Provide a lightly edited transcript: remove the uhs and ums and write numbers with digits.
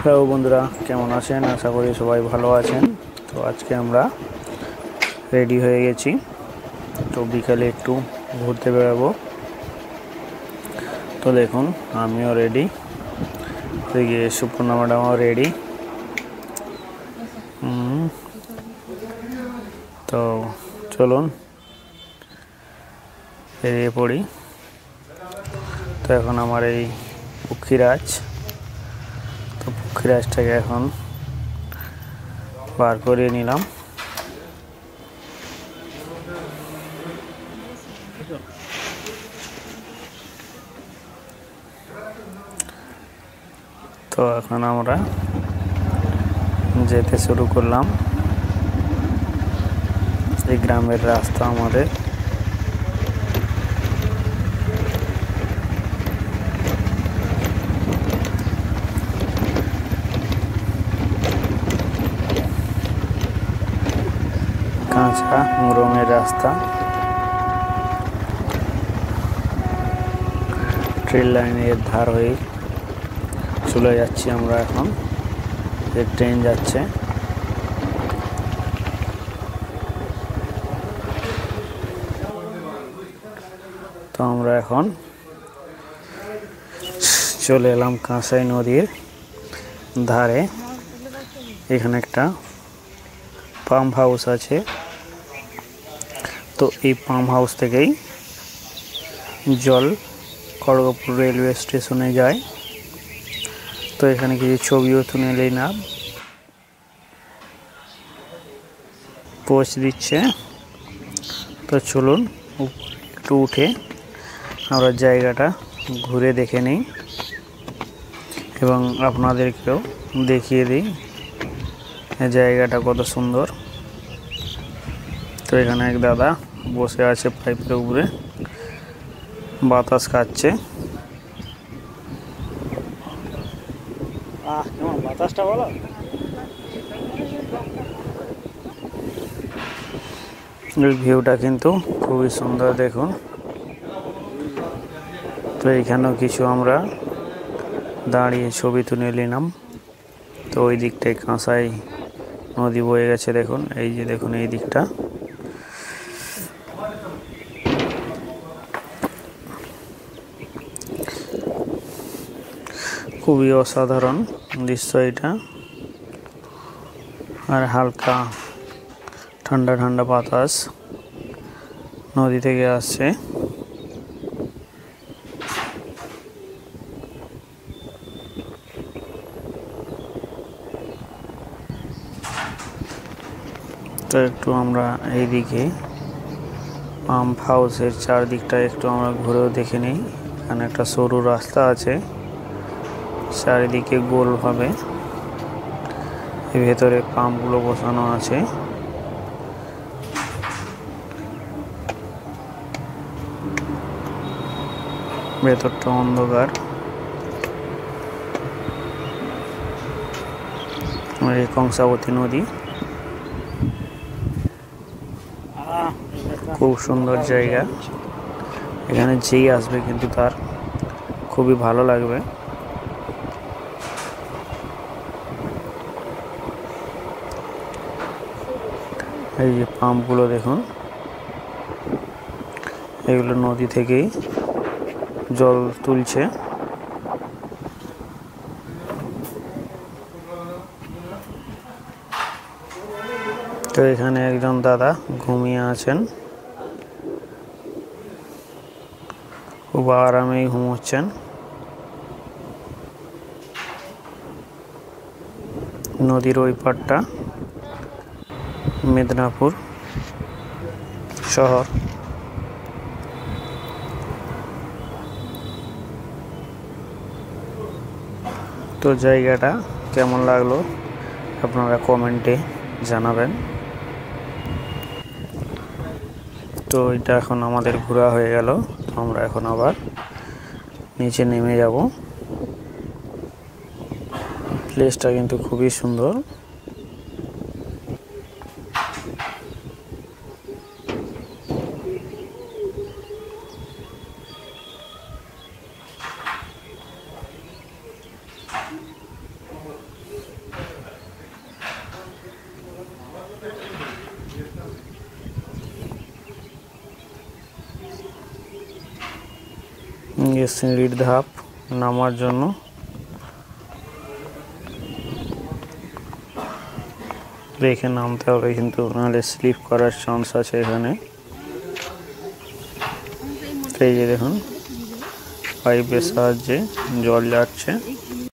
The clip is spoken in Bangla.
হ্যালো বন্ধুরা, কেমন আছেন? আশা করি সবাই ভালো আছেন। তো আজকে আমরা রেডি হয়ে গেছি। তো বিকালে একটু ঘুরতে বেরোবো। তো দেখুন, আমিও রেডি, এদিকে সুপর্ণা ম্যাডামও রেডি। তো চলুন বেরিয়ে পড়ি। তো এখন আমার এই পক্ষীরাজ, তো পক্ষীরাজটাকে এখন বার করিয়ে নিলাম। তো এখন আমরা যেতে শুরু করলাম। এই গ্রামের রাস্তা আমাদের। কাঁচা রঙের রাস্তা, ট্রেন লাইনের ধার হয়ে চলে যাচ্ছি আমরা এখন। এই ট্রেন যাচ্ছে। তো আমরা এখন চলে এলাম কাঁসাই নদীর ধারে। এখানে একটা পাম্প হাউস আছে। তো এই পাম্প হাউস থেকেই জল খড়গপুর রেলওয়ে স্টেশনে যায়। তো এখানে কিছু ছবিও তুলে নিলাম। পোস্ট দিচ্ছে। তো চলুন একটু উঠে আমরা জায়গাটা ঘুরে দেখে নিই এবং আপনাদেরকেও দেখিয়ে দিই জায়গাটা কত সুন্দর। তো এখানে এক দাদা বসে আছে পাইপের উপরে, বাতাস খাচ্ছে। কেমন বাতাসটা বলো। এই ভিউটা কিন্তু খুবই সুন্দর, দেখুন। তো এইখানেও কিছু আমরা দাঁড়িয়ে ছবি তুলে নিলাম। তো ওই দিকটায় কাঁসাই নদী বয়ে গেছে, দেখুন। এই যে দেখুন, এই দিকটা খুবই অসাধারণ দৃশ্য এটা। আর হালকা ঠান্ডা ঠান্ডা বাতাস নদী থেকে আসছে। তো একটু আমরা এইদিকে পাম্প হাউসের চারদিকটা একটু আমরা ঘুরেও দেখে নিই। এখানে একটা সরু রাস্তা আছে, চারিদিকে গোলভাবে ভেতরে পাম্পগুলো বসানো আছে। ভেতরটা অন্ধকার। এই কংসাবতী নদী, খুব সুন্দর জায়গা। এখানে যেই আসবে কিন্তু তার খুবই ভালো লাগবে। এই যে পাম্পগুলো দেখুন, এগুলো নদী থেকেই জল তুলছে। তো এখানে একজন দাদা ঘুমিয়ে আছেন, খুব আরামেই ঘুমোচ্ছেন। নদীর ওই পাড়টা মেদিনীপুর শহর। তো জায়গাটা কেমন লাগলো আপনারা কমেন্টে জানাবেন। তো এটা এখন আমাদের ঘোরা হয়ে গেল। তো আমরা এখন আবার নিচে নেমে যাব। প্লেসটা কিন্তু খুবই সুন্দর। যে সিঁড়ির ধাপ নামার জন্য। দেখে নামতে হবে কিন্তু, নাহলে স্লিপ করার চান্স আছে এখানে। এই যে দেখুন পাইপের সাহায্যে জল যাচ্ছে।